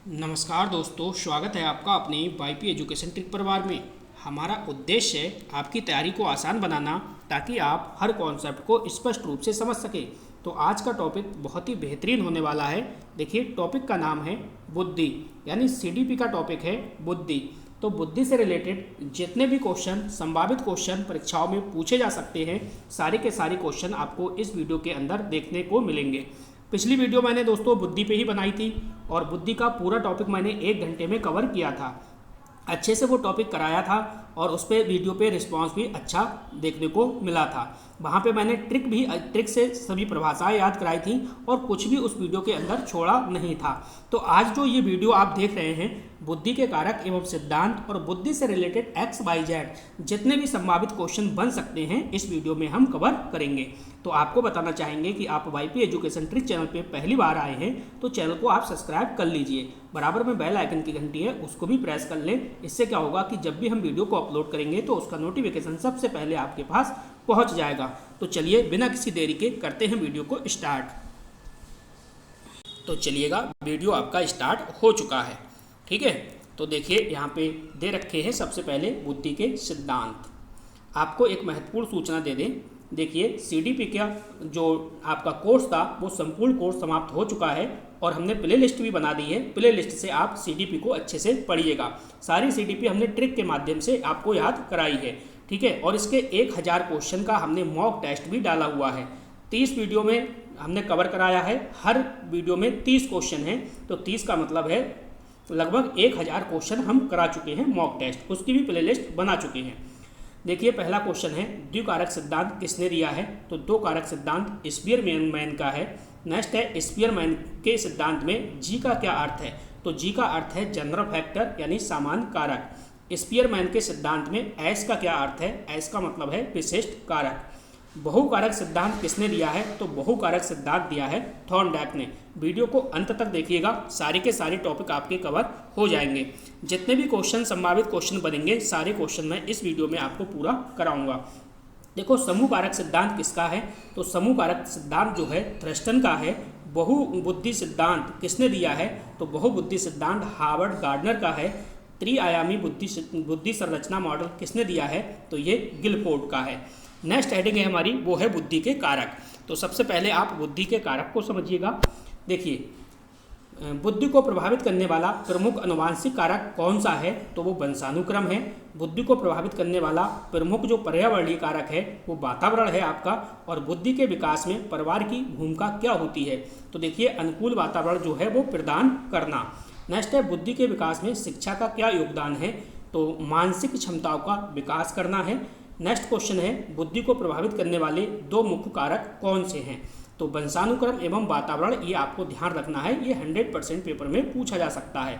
नमस्कार दोस्तों, स्वागत है आपका अपने वाईपी एजुकेशन ट्रिक परिवार में। हमारा उद्देश्य है आपकी तैयारी को आसान बनाना ताकि आप हर कॉन्सेप्ट को स्पष्ट रूप से समझ सकें। तो आज का टॉपिक बहुत ही बेहतरीन होने वाला है। देखिए, टॉपिक का नाम है बुद्धि, यानी सीडीपी का टॉपिक है बुद्धि। तो बुद्धि से रिलेटेड जितने भी क्वेश्चन, संभावित क्वेश्चन परीक्षाओं में पूछे जा सकते हैं, सारे के सारे क्वेश्चन आपको इस वीडियो के अंदर देखने को मिलेंगे। पिछली वीडियो मैंने दोस्तों बुद्धि पे ही बनाई थी और बुद्धि का पूरा टॉपिक मैंने 1 घंटे में कवर किया था। अच्छे से वो टॉपिक कराया था और उस पर वीडियो पे रिस्पांस भी अच्छा देखने को मिला था। वहाँ पे मैंने ट्रिक से सभी परिभाषाएं याद कराई थी और कुछ भी उस वीडियो के अंदर छोड़ा नहीं था। तो आज जो ये वीडियो आप देख रहे हैं, बुद्धि के कारक एवं सिद्धांत और बुद्धि से रिलेटेड एक्स वाई जेड जितने भी संभावित क्वेश्चन बन सकते हैं, इस वीडियो में हम कवर करेंगे। तो आपको बताना चाहेंगे कि आप वाईपी एजुकेशन ट्रिक चैनल पे पहली बार आए हैं तो चैनल को आप सब्सक्राइब कर लीजिए। बराबर में बेल आइकन की घंटी है, उसको भी प्रेस कर लें। इससे क्या होगा कि जब भी हम वीडियो को अपलोड करेंगे तो उसका नोटिफिकेशन सबसे पहले आपके पास पहुंच जाएगा। तो चलिए बिना किसी देरी के करते हैं वीडियो को स्टार्ट। तो चलिएगा, वीडियो आपका स्टार्ट हो चुका है। ठीक है, तो देखिए यहाँ पे दे रखे हैं सबसे पहले बुद्धि के सिद्धांत। आपको एक महत्वपूर्ण सूचना दे दें। देखिए, सीडीपी का जो आपका कोर्स था वो संपूर्ण कोर्स समाप्त हो चुका है और हमने प्ले लिस्ट भी बना दी है। प्ले लिस्ट से आप सीडीपी को अच्छे से पढ़िएगा। सारी सीडीपी हमने ट्रिक के माध्यम से आपको याद कराई है। ठीक है, और इसके 1000 क्वेश्चन का हमने मॉक टेस्ट भी डाला हुआ है। 30 वीडियो में हमने कवर कराया है। हर वीडियो में 30 क्वेश्चन हैं, तो 30 का मतलब है लगभग 1000 क्वेश्चन हम करा चुके हैं मॉक टेस्ट। उसकी भी प्ले लिस्ट बना चुके हैं। देखिए, पहला क्वेश्चन है द्विकारक सिद्धांत किसने दिया है? तो दो कारक सिद्धांत स्पीयरमैन का है। नेक्स्ट है स्पीयरमैन के सिद्धांत में जी का क्या अर्थ है? तो जी का अर्थ है जनरल फैक्टर, यानी सामान्य कारक। स्पीयरमैन के सिद्धांत में एस का क्या अर्थ है? एस का मतलब है विशिष्ट कारक। बहुकारक सिद्धांत किसने दिया है? तो बहुकारक सिद्धांत दिया है थॉर्नडाइक ने। वीडियो को अंत तक देखिएगा, सारे के सारे टॉपिक आपके कवर हो जाएंगे। जितने भी क्वेश्चन, संभावित क्वेश्चन बनेंगे, सारे क्वेश्चन मैं इस वीडियो में आपको पूरा कराऊंगा। देखो, समूह कारक सिद्धांत किसका है? तो समूह कारक सिद्धांत जो है थ्रस्टन का है। बहुबुद्धि सिद्धांत किसने दिया है? तो बहुबुद्धि सिद्धांत हार्वर्ड गार्डनर का है। त्रिआयामी बुद्धि संरचना मॉडल किसने दिया है? तो ये गिलफोर्ड का है। नेक्स्ट हेडिंग है हमारी, वो है बुद्धि के कारक। तो सबसे पहले आप बुद्धि के कारक को समझिएगा। देखिए, बुद्धि को प्रभावित करने वाला प्रमुख अनुवांशिक कारक कौन सा है? तो वो वंशानुक्रम है। बुद्धि को प्रभावित करने वाला प्रमुख जो पर्यावरणीय कारक है वो वातावरण है आपका। और बुद्धि के विकास में परिवार की भूमिका क्या होती है? तो देखिए, अनुकूल वातावरण जो है वो प्रदान करना। नेक्स्ट है बुद्धि के विकास में शिक्षा का क्या योगदान है? तो मानसिक क्षमताओं का विकास करना है। नेक्स्ट क्वेश्चन है बुद्धि को प्रभावित करने वाले दो मुख्य कारक कौन से हैं? तो वंशानुक्रम एवं वातावरण, ये आपको ध्यान रखना है। ये 100% पेपर में पूछा जा सकता है।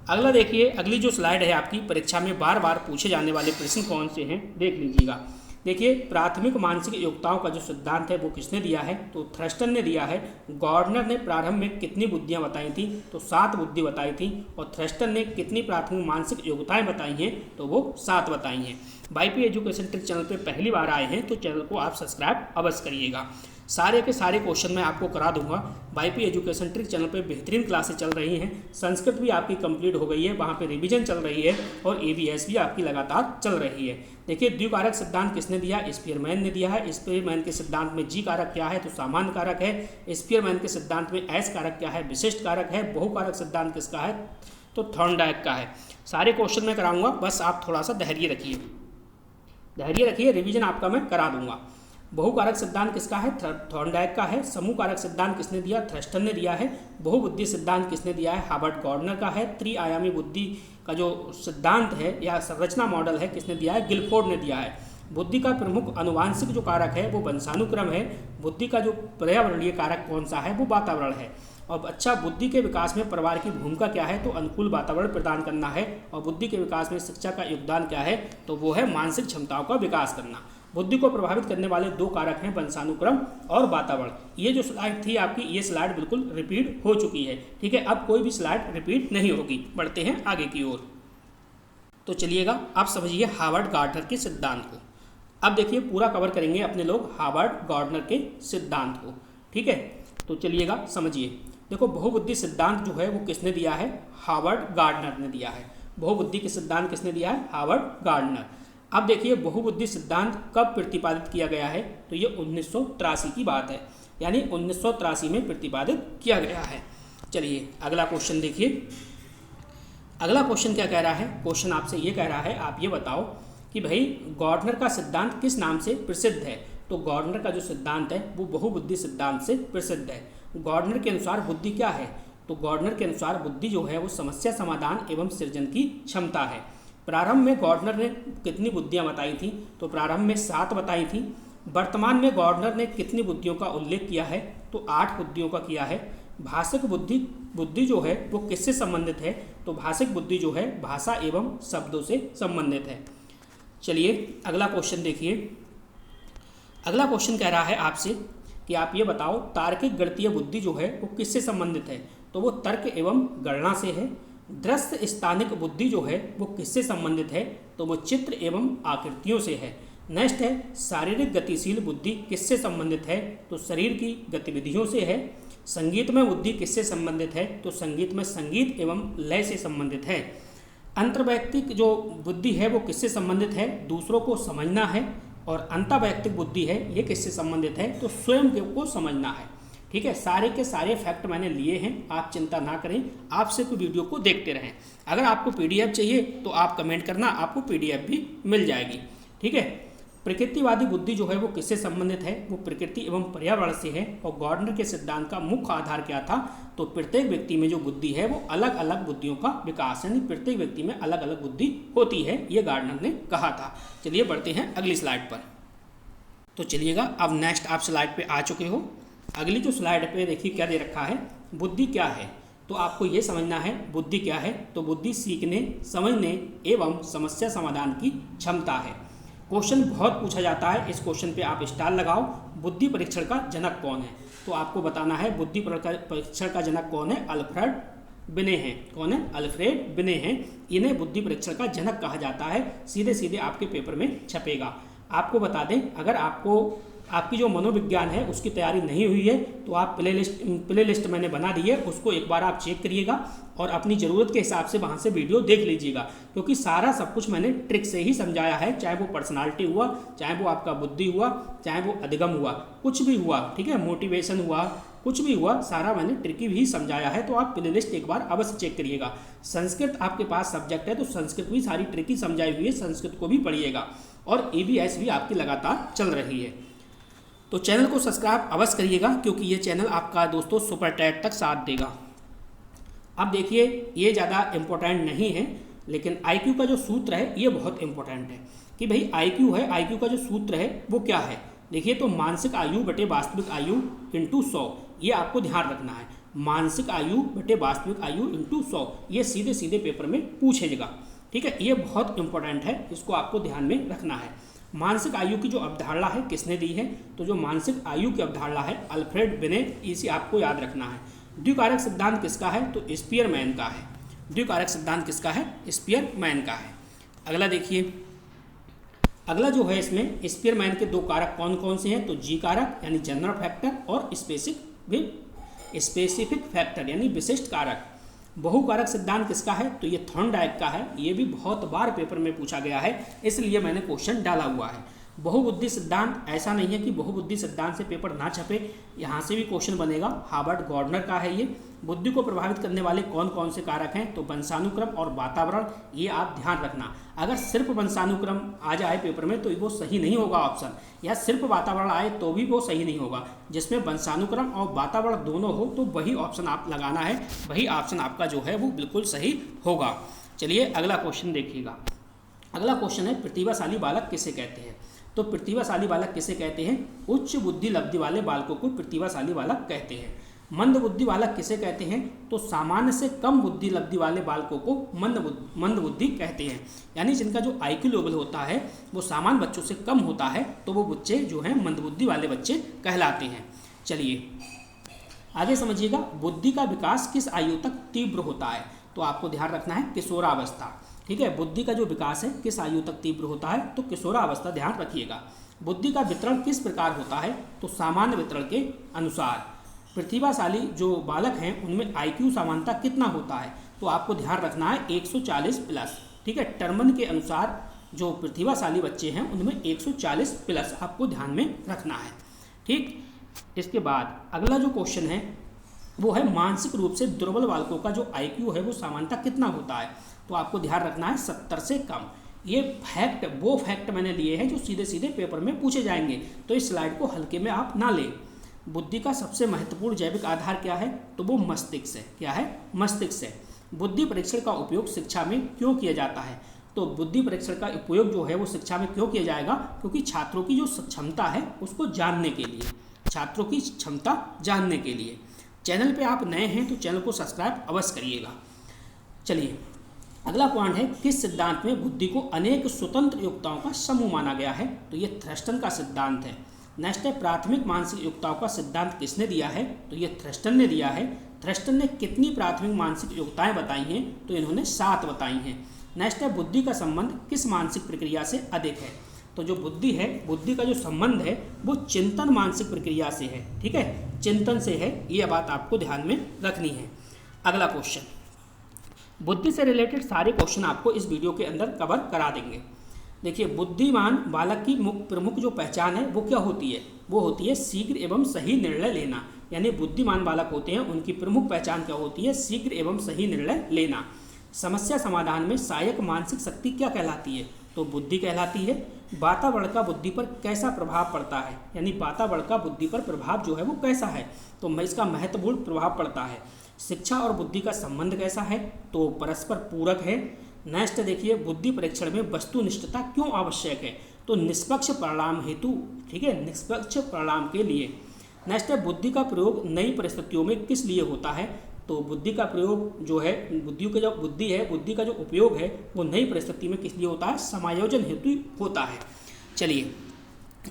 अगला देखिए, अगली जो स्लाइड है आपकी, परीक्षा में बार बार पूछे जाने वाले प्रश्न कौन से हैं देख लीजिएगा। देखिए, प्राथमिक मानसिक योग्यताओं का जो सिद्धांत है वो किसने दिया है? तो थ्रस्टन ने दिया है। गॉर्डनर ने प्रारंभ में कितनी बुद्धियां बताई थी? तो 7 बुद्धि बताई थी। और थ्रस्टन ने कितनी प्राथमिक मानसिक योग्यताएं बताई हैं? तो वो 7 बताई हैं। वाईपी एजुकेशन ट्रिक चैनल पे पहली बार आए हैं तो चैनल को आप सब्सक्राइब अवश्य करिएगा। सारे के सारे क्वेश्चन मैं आपको करा दूंगा। वाईपी एजुकेशन ट्रिक चैनल पे बेहतरीन क्लासेस चल रही हैं। संस्कृत भी आपकी कंप्लीट हो गई है, वहाँ पे रिवीजन चल रही है और एबीएस भी आपकी लगातार चल रही है। देखिए, द्विकारक सिद्धांत किसने दिया? स्पीयरमैन ने दिया है। स्पीयरमैन के सिद्धांत में जी कारक क्या है? तो सामान्य कारक है। स्पीयरमैन के सिद्धांत में एस कारक क्या है? विशिष्ट कारक है। बहुकारक सिद्धांत किसका है? तो थॉर्नडाइक का है। सारे क्वेश्चन मैं कराऊंगा, बस आप थोड़ा सा धैर्य रखिए, रिवीजन आपका मैं करा दूंगा। बहुकारक सिद्धांत किसका है? थॉर्नडाइक का है। समूह कारक सिद्धांत किसने दिया? थ्रस्टन ने दिया है। बहुबुद्धि सिद्धांत किसने दिया है? हार्वर्ड गार्डनर का है। त्रिआयामी बुद्धि का जो सिद्धांत है या संरचना मॉडल है किसने दिया है? गिलफोर्ड ने दिया है। बुद्धि का प्रमुख अनुवांशिक जो कारक है वो वंशानुक्रम है। बुद्धि का जो पर्यावरणीय कारक कौन सा है? वो वातावरण है। और अच्छा, बुद्धि के विकास में परिवार की भूमिका क्या है? तो अनुकूल वातावरण प्रदान करना है। और बुद्धि के विकास में शिक्षा का योगदान क्या है? तो वो है मानसिक क्षमताओं का विकास करना। बुद्धि को प्रभावित करने वाले दो कारक हैं वंशानुक्रम और वातावरण। ये जो स्लाइड थी आपकी, ये स्लाइड बिल्कुल रिपीट हो चुकी है। ठीक है, अब कोई भी स्लाइड रिपीट नहीं होगी। बढ़ते हैं आगे की ओर। तो चलिएगा, आप समझिए हार्वर्ड गार्डनर के सिद्धांत को। अब देखिए, पूरा कवर करेंगे अपने लोग हार्वर्ड गार्डनर के सिद्धांत को। ठीक है, तो चलिएगा समझिए। देखो बहुबुद्धि सिद्धांत जो है वो किसने दिया है, हार्वर्ड गार्डनर ने दिया है। बहुबुद्धि के सिद्धांत किसने दिया है, हार्वर्ड गार्डनर। अब देखिए बहुबुद्धि सिद्धांत कब प्रतिपादित किया गया है, तो ये 1983 की बात है, यानी 1983 में प्रतिपादित किया गया है। चलिए अगला क्वेश्चन देखिए। अगला क्वेश्चन क्या कह रहा है, क्वेश्चन आपसे ये कह रहा है आप ये बताओ कि भाई गॉर्डनर का सिद्धांत किस नाम से प्रसिद्ध है। तो गॉर्डनर का जो सिद्धांत है वो बहुबुद्धि सिद्धांत से प्रसिद्ध है। गॉर्डनर के अनुसार बुद्धि क्या है, तो गॉर्डनर के अनुसार बुद्धि जो है वो समस्या समाधान एवं सृजन की क्षमता है। प्रारंभ में गॉर्डनर ने कितनी बुद्धियाँ बताई थी, तो प्रारंभ में 7 बताई थी। वर्तमान में गॉर्डनर ने कितनी बुद्धियों का उल्लेख किया है, तो 8 बुद्धियों का किया है। भाषिक बुद्धि जो है वो किससे संबंधित है, तो भाषिक बुद्धि जो है भाषा एवं शब्दों से संबंधित है। चलिए अगला क्वेश्चन देखिए। अगला क्वेश्चन कह रहा है आपसे कि आप ये बताओ तार्किक गणितीय बुद्धि जो है वो किससे संबंधित है, तो वो तर्क एवं गणना से है। दृश्य स्थानिक बुद्धि जो है वो किससे संबंधित है, तो वो चित्र एवं आकृतियों से है। नेक्स्ट है शारीरिक गतिशील बुद्धि किससे संबंधित है, तो शरीर की गतिविधियों से है। संगीत में बुद्धि किससे संबंधित है, तो संगीत में संगीत एवं लय से संबंधित है। अंतर्वैयक्तिक जो बुद्धि है वो किससे संबंधित है, दूसरों को समझना है। और अंतर्वैयक्तिक बुद्धि है ये किससे संबंधित है, तो स्वयं को समझना है। ठीक है, सारे के सारे फैक्ट मैंने लिए हैं, आप चिंता ना करें, आप सिर्फ वीडियो को देखते रहें। अगर आपको पीडीएफ चाहिए तो आप कमेंट करना, आपको पीडीएफ भी मिल जाएगी। ठीक है, प्रकृतिवादी बुद्धि जो है वो किससे संबंधित है, वो प्रकृति एवं पर्यावरण से है। और गॉर्डनर के सिद्धांत का मुख्य आधार क्या था, तो प्रत्येक व्यक्ति में जो बुद्धि है वो अलग अलग बुद्धियों का विकास है, यानी प्रत्येक व्यक्ति में अलग अलग बुद्धि होती है, ये गार्डनर ने कहा था। चलिए बढ़ते हैं अगली स्लाइड पर। तो चलिएगा अब नेक्स्ट आप स्लाइड पे आ चुके हो। अगली जो स्लाइड पे देखिए क्या दे रखा है, बुद्धि क्या है। तो आपको ये समझना है बुद्धि क्या है, तो बुद्धि सीखने, समझने एवं समस्या समाधान की क्षमता है। क्वेश्चन बहुत पूछा जाता है, इस क्वेश्चन पे आप स्टार लगाओ। बुद्धि परीक्षण का जनक कौन है, तो आपको बताना है बुद्धि परीक्षण का जनक कौन है, अल्फ्रेड बिने हैं। कौन है, अल्फ्रेड बिने हैं। इन्हें बुद्धि परीक्षण का जनक कहा जाता है, सीधे सीधे आपके पेपर में छपेगा। आपको बता दें, अगर आपकी जो मनोविज्ञान है उसकी तैयारी नहीं हुई है तो आप प्ले लिस्ट मैंने बना दी है, उसको एक बार आप चेक करिएगा और अपनी ज़रूरत के हिसाब से वहाँ से वीडियो देख लीजिएगा, क्योंकि सारा सब कुछ मैंने ट्रिक से ही समझाया है। चाहे वो पर्सनालिटी हुआ, चाहे वो आपका बुद्धि हुआ, चाहे वो अधिगम हुआ, कुछ भी हुआ, ठीक है, मोटिवेशन हुआ, कुछ भी हुआ, सारा मैंने ट्रिकी भी समझाया है। तो आप प्ले लिस्ट एक बार अवश्य चेक करिएगा। संस्कृत आपके पास सब्जेक्ट है तो संस्कृत भी सारी ट्रिकी समझाई हुई है, संस्कृत को भी पढ़िएगा। और EVS भी आपकी लगातार चल रही है। तो चैनल को सब्सक्राइब अवश्य करिएगा, क्योंकि ये चैनल आपका दोस्तों सुपर टैट तक साथ देगा। अब देखिए ये ज़्यादा इम्पोर्टेंट नहीं है, लेकिन IQ का जो सूत्र है ये बहुत इम्पोर्टेंट है कि भाई IQ है, IQ का जो सूत्र है वो क्या है। देखिए तो मानसिक आयु बटे वास्तविक आयु इंटू 100, ये आपको ध्यान रखना है। मानसिक आयु बटे वास्तविक आयु इंटू 100, ये सीधे सीधे पेपर में पूछेगा। ठीक है, ये बहुत इंपॉर्टेंट है, इसको आपको ध्यान में रखना है। मानसिक आयु की जो अवधारणा है किसने दी है, तो जो मानसिक आयु की अवधारणा है अल्फ्रेड बिने, इसे आपको याद रखना है। द्विकारक सिद्धांत किसका है, तो स्पीयरमैन का है। द्विकारक सिद्धांत किसका है, स्पीयरमैन का है। अगला देखिए, अगला जो है इसमें स्पीयरमैन के 2 कारक कौन कौन से हैं, तो जी कारक यानी जनरल फैक्टर और स्पेसिफिक फैक्टर यानी विशिष्ट कारक। बहुकारक सिद्धांत किसका है, तो ये थॉर्नडाइक का है। ये भी बहुत बार पेपर में पूछा गया है, इसलिए मैंने क्वेश्चन डाला हुआ है। बहुबुद्धि सिद्धांत, ऐसा नहीं है कि बहुबुद्धि सिद्धांत से पेपर ना छपे, यहाँ से भी क्वेश्चन बनेगा। हार्वर्ड गार्डनर का है ये। बुद्धि को प्रभावित करने वाले कौन कौन से कारक हैं, तो वंशानुक्रम और वातावरण, ये आप ध्यान रखना। अगर सिर्फ वंशानुक्रम आ जाए पेपर में तो वो सही नहीं होगा ऑप्शन, या सिर्फ वातावरण आए तो भी वो सही नहीं होगा। जिसमें वंशानुक्रम और वातावरण दोनों हो तो वही ऑप्शन आप लगाना है, वही ऑप्शन आपका जो है वो बिल्कुल सही होगा। चलिए अगला क्वेश्चन देखिएगा। अगला क्वेश्चन है प्रतिभाशाली बालक किसे कहते हैं। तो प्रतिभाशाली बालक किसे कहते हैं, उच्च बुद्धि लब्धि वाले बालकों को प्रतिभाशाली बालक कहते हैं। मंद बुद्धि बालक किसे कहते हैं, तो सामान्य से कम बुद्धि लब्धि वाले बालकों को मंद बुद्धि कहते हैं। यानी जिनका जो IQ लेवल होता है वो सामान्य बच्चों से कम होता है, तो वो बच्चे जो हैं मंद बुद्धि वाले बच्चे कहलाते हैं। चलिए आगे समझिएगा, बुद्धि का विकास किस आयु तक तीव्र होता है, तो आपको ध्यान रखना है किशोरावस्था। ठीक है, बुद्धि का जो विकास है किस आयु तक तीव्र होता है, तो किशोरावस्था ध्यान रखिएगा। बुद्धि का वितरण किस प्रकार होता है, तो सामान्य वितरण के अनुसार। प्रतिभाशाली जो बालक हैं उनमें IQ समानता कितना होता है, तो आपको ध्यान रखना है 140 प्लस। ठीक है, टर्मन के अनुसार जो प्रतिभाशाली बच्चे हैं उनमें 140 प्लस आपको ध्यान में रखना है। ठीक, इसके बाद अगला जो क्वेश्चन है वो है मानसिक रूप से दुर्बल बालकों का जो IQ है वो सामान्यता कितना होता है, तो आपको ध्यान रखना है 70 से कम। ये वो फैक्ट मैंने लिए हैं जो सीधे सीधे पेपर में पूछे जाएंगे, तो इस स्लाइड को हल्के में आप ना लें। बुद्धि का सबसे महत्वपूर्ण जैविक आधार क्या है, तो वो मस्तिष्क है। क्या है? मस्तिष्क है। बुद्धि परीक्षण का उपयोग शिक्षा में क्यों किया जाता है, तो बुद्धि परीक्षण का उपयोग जो है वो शिक्षा में क्यों किया जाएगा, क्योंकि छात्रों की जो क्षमता है उसको जानने के लिए, छात्रों की क्षमता जानने के लिए। चैनल पे आप नए हैं तो चैनल को सब्सक्राइब अवश्य करिएगा। चलिए अगला पॉइंट है, किस सिद्धांत में बुद्धि को अनेक स्वतंत्र योग्यताओं का समूह माना गया है, तो ये थ्रस्टन का सिद्धांत है। नेक्स्ट है, प्राथमिक मानसिक योग्यताओं का सिद्धांत किसने दिया है, तो ये थ्रस्टन ने दिया है। थ्रस्टन ने कितनी प्राथमिक मानसिक योग्यताएं बताई हैं, तो इन्होंने 7 बताई हैं। नेक्स्ट है, बुद्धि का संबंध किस मानसिक प्रक्रिया से अधिक है, तो जो बुद्धि है, बुद्धि का जो संबंध है वो चिंतन मानसिक प्रक्रिया से है। ठीक है, चिंतन से है, ये बात आपको ध्यान में रखनी है। अगला क्वेश्चन, बुद्धि से रिलेटेड सारे क्वेश्चन आपको इस वीडियो के अंदर कवर करा देंगे। देखिए, बुद्धिमान बालक की प्रमुख जो पहचान है वो क्या होती है, वो होती है शीघ्र एवं सही निर्णय लेना। यानी बुद्धिमान बालक होते हैं उनकी प्रमुख पहचान क्या होती है, शीघ्र एवं सही निर्णय लेना। समस्या समाधान में सहायक मानसिक शक्ति क्या कहलाती है, तो बुद्धि कहलाती है। वातावरण का बुद्धि पर कैसा प्रभाव पड़ता है, यानी वातावरण का बुद्धि पर प्रभाव जो है वो कैसा है, तो इसका महत्वपूर्ण प्रभाव पड़ता है। शिक्षा और बुद्धि का संबंध कैसा है, तो परस्पर पूरक है। नेक्स्ट देखिए, बुद्धि परीक्षण में वस्तुनिष्ठता क्यों आवश्यक है, तो निष्पक्ष परिणाम हेतु। ठीक है, निष्पक्ष परिणाम के लिए। नेक्स्ट है, बुद्धि का प्रयोग नई परिस्थितियों में किस लिए होता है, तो बुद्धि का प्रयोग जो है, बुद्धि का जो उपयोग है वो नई परिस्थिति में किस लिए होता है, समायोजन हेतु होता है। चलिए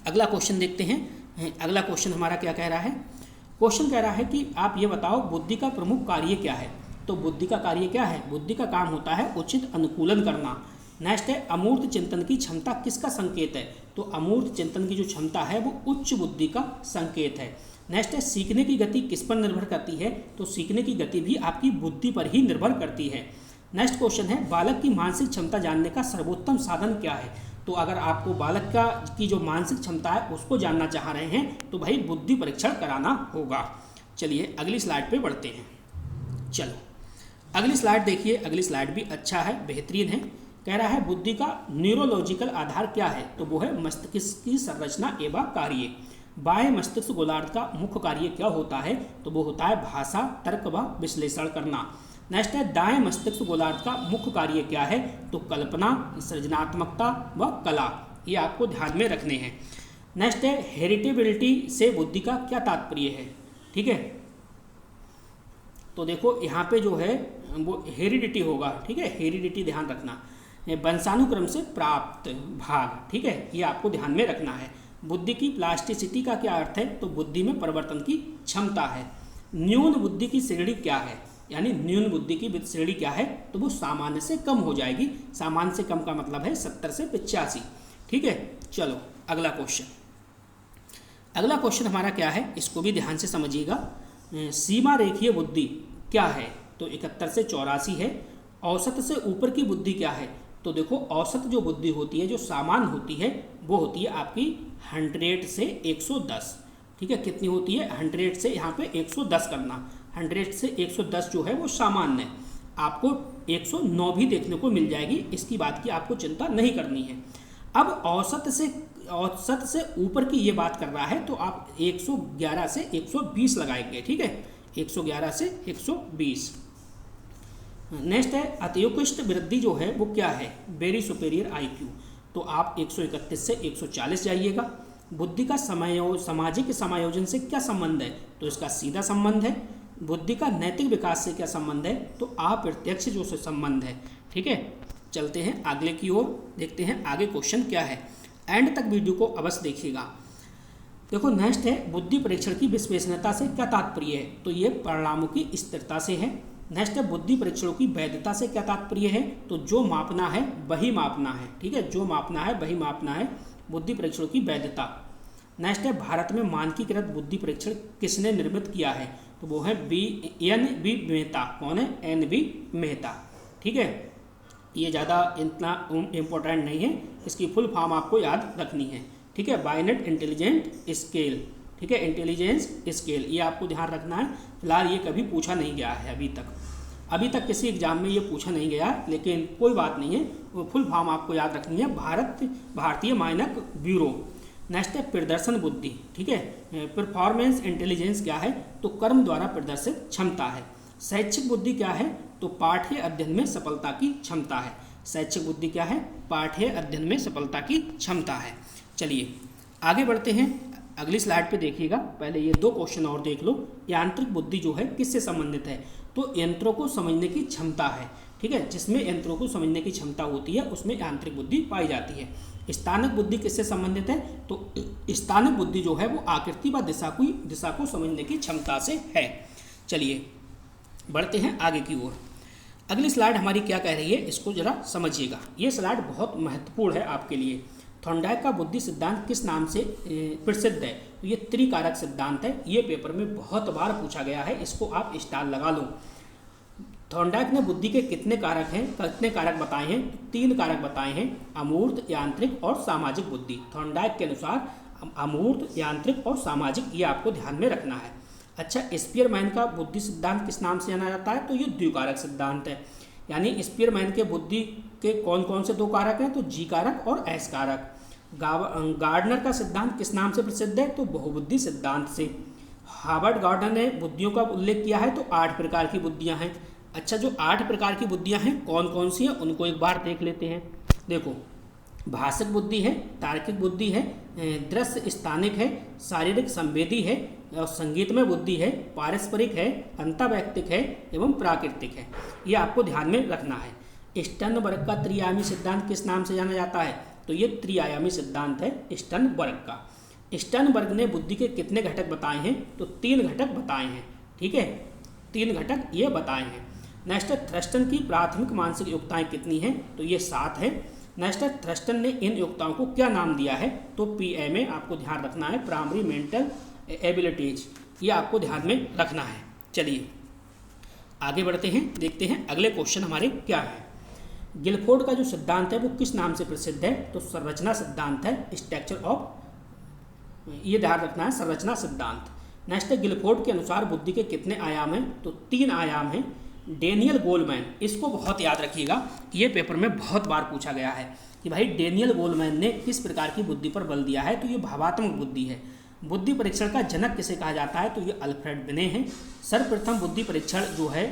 अगला क्वेश्चन देखते हैं। अगला क्वेश्चन हमारा क्या कह रहा है, क्वेश्चन कह रहा है कि आप ये बताओ बुद्धि का प्रमुख कार्य क्या है, तो बुद्धि का कार्य क्या है, बुद्धि का काम होता है उचित अनुकूलन करना। नेक्स्ट है, अमूर्त चिंतन की क्षमता किसका संकेत है, तो अमूर्त चिंतन की जो क्षमता है वो उच्च बुद्धि का संकेत है। नेक्स्ट है, सीखने की गति किस पर निर्भर करती है, तो सीखने की गति भी आपकी बुद्धि पर ही निर्भर करती है। नेक्स्ट क्वेश्चन है, बालक की मानसिक क्षमता जानने का सर्वोत्तम साधन क्या है, तो अगर आपको बालक की जो मानसिक क्षमता है उसको जानना चाह रहे हैं तो भाई बुद्धि परीक्षण कराना होगा। चलिए अगली स्लाइड पे बढ़ते हैं। चलो अगली स्लाइड देखिए, अगली स्लाइड भी अच्छा है, बेहतरीन है। कह रहा है बुद्धि का न्यूरोलॉजिकल आधार क्या है, तो वो है मस्तिष्क की संरचना एवं कार्य। बाह्य मस्तिष्क गोलार्ध का मुख्य कार्य क्या होता है, तो वो होता है भाषा, तर्क व विश्लेषण करना। नेक्स्ट है, दाएं मस्तिष्क गोलार्ध का मुख्य कार्य क्या है, तो कल्पना, सृजनात्मकता व कला। ये आपको ध्यान में रखने हैं। नेक्स्ट है, हेरिटेबिलिटी से बुद्धि का क्या तात्पर्य है। ठीक है, तो देखो यहाँ पे जो है वो हेरिडिटी होगा। ठीक है, हेरिडिटी ध्यान रखना, वंशानुक्रम से प्राप्त भाग। ठीक है, ये आपको ध्यान में रखना है। बुद्धि की प्लास्टिसिटी का क्या अर्थ है, तो बुद्धि में परिवर्तन की क्षमता है। न्यून बुद्धि की श्रेणी क्या है, यानी न्यून बुद्धि की श्रेणी क्या है, तो वो सामान्य से कम हो जाएगी। सामान्य से कम का मतलब है 70 से 85। ठीक है, चलो अगला क्वेश्चन। अगला क्वेश्चन हमारा क्या है, इसको भी ध्यान से समझिएगा। सीमा रेखीय बुद्धि क्या है, तो 71 से 84 है। औसत से ऊपर की बुद्धि क्या है, तो देखो औसत जो बुद्धि होती है, जो सामान्य होती है, वो होती है आपकी 100 से 110। ठीक है, कितनी होती है, 100 से यहाँ पे 110 करना। 100 से 110 जो है वो सामान्य है। आपको 109 भी देखने को मिल जाएगी, इसकी बात की आपको चिंता नहीं करनी है। अब औसत से ऊपर की ये बात कर रहा है, तो आप 111 से 120 लगाएंगे। ठीक है, 111 से 120। नेक्स्ट है, अतिउत्कृष्ट वृद्धि जो है वो क्या है, वेरी सुपेरियर IQ, तो आप 131 से 140 जाइएगा। बुद्धि का सामाजिक समायोजन से क्या संबंध है, तो इसका सीधा संबंध है। बुद्धि का नैतिक विकास से क्या संबंध है, तो अप्रत्यक्ष जो से संबंध है। ठीक है, चलते हैं आगे की ओर, देखते हैं आगे क्वेश्चन क्या है। एंड तक वीडियो को अवश्य देखिएगा। देखो नेक्स्ट है, बुद्धि परीक्षण की विश्वसनीयता से क्या तात्पर्य है, तो ये परिणामों की स्थिरता से है। नेक्स्ट है, बुद्धि परीक्षणों की वैधता से क्या तात्पर्य है, तो जो मापना है वही मापना है। ठीक है, जो मापना है वही मापना है, बुद्धि परीक्षणों की वैधता। नेक्स्ट है भारत में मानकीकृत बुद्धि परीक्षण किसने निर्मित किया है, तो वो है NB मेहता। कौन है? NB मेहता। ठीक है, ये ज़्यादा इतना इम्पोर्टेंट नहीं है, इसकी फुल फॉर्म आपको याद रखनी है। ठीक है, बाइनेट इंटेलिजेंट स्केल। ठीक है, इंटेलिजेंस स्केल, ये आपको ध्यान रखना है। फिलहाल ये कभी पूछा नहीं गया है अभी तक किसी एग्जाम में ये पूछा नहीं गया, लेकिन कोई बात नहीं है, वो फुल फॉर्म आपको याद रखनी है। भारतीय मानक ब्यूरो। नेक्स्ट है प्रदर्शन बुद्धि। ठीक है, परफॉर्मेंस इंटेलिजेंस क्या है, तो कर्म द्वारा प्रदर्शित क्षमता है। शैक्षिक बुद्धि क्या है, तो पाठ्य अध्ययन में सफलता की क्षमता है। शैक्षिक बुद्धि क्या है? पाठ्य अध्ययन में सफलता की क्षमता है। चलिए आगे बढ़ते हैं, अगली स्लाइड पे देखिएगा। पहले ये 2 क्वेश्चन और देख लो। यांत्रिक बुद्धि जो है किससे संबंधित है, तो यंत्रों को समझने की क्षमता है। ठीक है, जिसमें यंत्रों को समझने की क्षमता होती है उसमें यांत्रिक बुद्धि पाई जाती है। स्थानिक बुद्धि किससे संबंधित है, तो स्थानिक बुद्धि जो है वो आकृति व दिशा को समझने की क्षमता से है। चलिए बढ़ते हैं आगे की ओर। अगली स्लाइड हमारी क्या कह रही है, इसको जरा समझिएगा। ये स्लाइड बहुत महत्वपूर्ण है आपके लिए। थॉर्नडाइक का बुद्धि सिद्धांत किस नाम से प्रसिद्ध है, तो ये त्रिकारक सिद्धांत है। ये पेपर में बहुत बार पूछा गया है, इसको आप स्टार लगा लो। थॉर्नडाइक ने बुद्धि के कितने कारक बताए हैं, तो 3 कारक बताए हैं, अमूर्त, यांत्रिक और सामाजिक बुद्धि। थॉर्नडाइक के अनुसार अमूर्त, यांत्रिक और सामाजिक, ये आपको ध्यान में रखना है। अच्छा, स्पीयरमैन का बुद्धि सिद्धांत किस नाम से जाना जाता है, तो ये द्विकारक सिद्धांत है। यानी स्पीयरमैन के बुद्धि के कौन कौन से 2 कारक हैं, तो जी कारक और एस कारक। गार्डनर का सिद्धांत किस नाम से प्रसिद्ध है, तो बहुबुद्धि सिद्धांत से। हार्वर्ड गार्डनर ने बुद्धियों का उल्लेख किया है, तो 8 प्रकार की बुद्धियां हैं। अच्छा, जो 8 प्रकार की बुद्धियां हैं कौन कौन सी हैं, उनको एक बार देख लेते हैं। देखो, भाषिक बुद्धि है, तार्किक बुद्धि है, दृश्य स्थानिक है, शारीरिक संवेदी है, और संगीतमय बुद्धि है, पारस्परिक है, अंतर्वैयक्तिक है एवं प्राकृतिक है। ये आपको ध्यान में रखना है। स्टर्नबर्ग का त्रिआयामी सिद्धांत किस नाम से जाना जाता है, तो ये त्रिआयामी सिद्धांत है स्टर्नबर्ग का। स्टर्नबर्ग ने बुद्धि के कितने घटक बताए हैं, तो 3 घटक बताए हैं। ठीक है, 3 घटक ये बताए हैं। नेक्स्ट, थ्रस्टन की प्राथमिक मानसिक योग्यताएं कितनी हैं, तो ये 7 है। नेक्स्ट, थ्रस्टन ने इन योग्यताओं को क्या नाम दिया है, तो PMA आपको ध्यान रखना है, प्राइमरी मेंटल एबिलिटीज, ये आपको ध्यान में रखना है। चलिए आगे बढ़ते हैं, देखते हैं अगले क्वेश्चन हमारे क्या है। गिलफोर्ड का जो सिद्धांत है वो किस नाम से प्रसिद्ध है, तो संरचना सिद्धांत है, स्ट्रक्चर ऑफ, ये ध्यान रखना है, संरचना सिद्धांत। नेक्स्ट, गिलफोर्ड के अनुसार बुद्धि के कितने आयाम हैं, तो 3 आयाम हैं। डेनियल गोलमैन, इसको बहुत याद रखिएगा, ये पेपर में बहुत बार पूछा गया है कि भाई डेनियल गोलमैन ने किस प्रकार की बुद्धि पर बल दिया है, तो ये भावात्मक बुद्धि है। बुद्धि परीक्षण का जनक किसे कहा जाता है, तो ये अल्फ्रेड बिने हैं। सर्वप्रथम बुद्धि परीक्षण जो है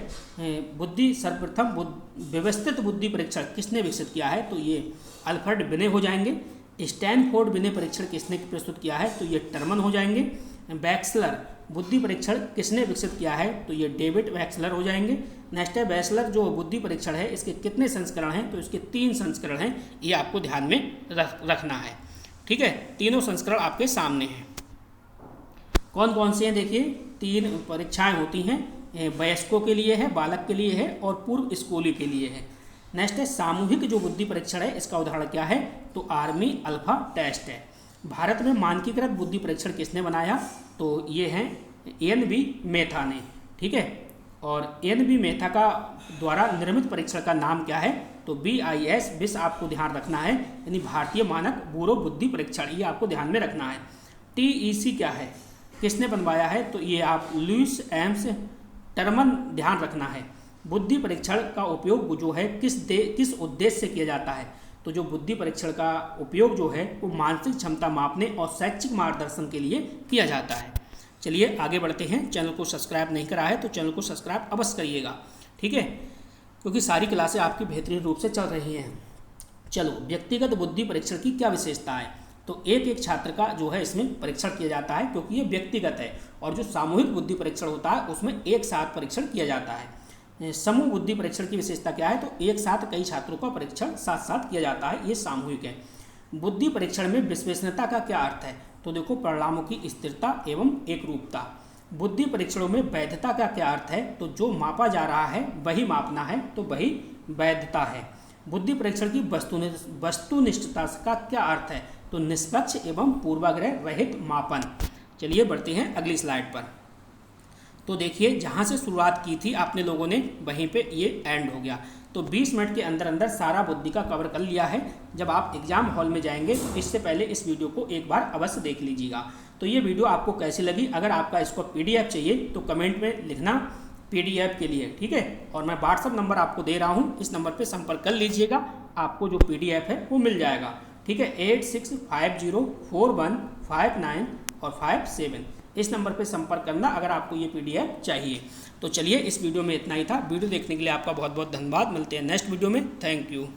व्यवस्थित बुद्धि परीक्षण किसने विकसित किया है, तो ये अल्फ्रेड बिने हो जाएंगे। स्टैनफोर्ड बिने परीक्षण किसने प्रस्तुत किया है, तो ये टर्मन हो जाएंगे। वैक्सलर बुद्धि परीक्षण किसने विकसित किया है, तो ये डेविड वैक्सलर हो जाएंगे। नेक्स्ट है वैक्सलर जो बुद्धि परीक्षण है इसके कितने संस्करण हैं, तो इसके 3 संस्करण हैं, ये आपको ध्यान में रखना है। ठीक है, तीनों संस्करण आपके सामने हैं। कौन कौन से हैं, देखिए 3 परीक्षाएं होती हैं, वयस्कों के लिए है, बालक के लिए है और पूर्व स्कूली के लिए है। नेक्स्ट है सामूहिक जो बुद्धि परीक्षण है, इसका उदाहरण क्या है, तो आर्मी अल्फा टेस्ट है। भारत में मानकीकृत बुद्धि परीक्षण किसने बनाया, तो ये हैं NB मेहता ने। ठीक है, और NB मेहता का द्वारा निर्मित परीक्षण का नाम क्या है, तो BIS आपको ध्यान रखना है, यानी भारतीय मानक ब्यूरो बुद्धि परीक्षण, ये आपको ध्यान में रखना है। TEC क्या है, किसने बनवाया है, तो ये आप लुइस एम्स टर्मन, ध्यान रखना है। बुद्धि परीक्षण का उपयोग जो है किस उद्देश्य से किया जाता है, तो जो बुद्धि परीक्षण का उपयोग जो है वो मानसिक क्षमता मापने और शैक्षिक मार्गदर्शन के लिए किया जाता है। चलिए आगे बढ़ते हैं। चैनल को सब्सक्राइब नहीं करा है तो चैनल को सब्सक्राइब अवश्य करिएगा, ठीक है, क्योंकि सारी क्लासें आपकी बेहतरीन रूप से चल रही हैं। चलो, व्यक्तिगत बुद्धि परीक्षण की क्या विशेषता है, तो एक छात्र का जो है इसमें परीक्षण किया जाता है क्योंकि ये व्यक्तिगत है, और जो सामूहिक बुद्धि परीक्षण होता है उसमें एक साथ परीक्षण किया जाता है। समूह बुद्धि परीक्षण की विशेषता क्या है, तो एक साथ कई छात्रों का परीक्षण साथ साथ किया जाता है, ये सामूहिक है। बुद्धि परीक्षण में विश्वसनीयता का क्या अर्थ है, तो देखो परिणामों की स्थिरता एवं एकरूपता। बुद्धि परीक्षणों में वैधता का क्या अर्थ है, तो जो मापा जा रहा है वही मापना है, तो वही वैधता है। बुद्धि परीक्षण की वस्तुनिष्ठता का क्या अर्थ है, तो निष्पक्ष एवं पूर्वाग्रह रहित मापन। चलिए बढ़ते हैं अगली स्लाइड पर। तो देखिए जहाँ से शुरुआत की थी आपने लोगों ने वहीं पे ये एंड हो गया। तो 20 मिनट के अंदर अंदर सारा बुद्धि का कवर कर लिया है। जब आप एग्जाम हॉल में जाएंगे तो इससे पहले इस वीडियो को एक बार अवश्य देख लीजिएगा। तो ये वीडियो आपको कैसी लगी, अगर आपका इसको PDF चाहिए तो कमेंट में लिखना PDF के लिए, ठीक है। और मैं व्हाट्सअप नंबर आपको दे रहा हूँ, इस नंबर पर संपर्क कर लीजिएगा, आपको जो PDF है वो मिल जाएगा, ठीक है। 86504159 और 57 इस नंबर पे संपर्क करना अगर आपको ये PDF चाहिए। तो चलिए इस वीडियो में इतना ही था। वीडियो देखने के लिए आपका बहुत बहुत धन्यवाद। मिलते हैं नेक्स्ट वीडियो में। Thank you.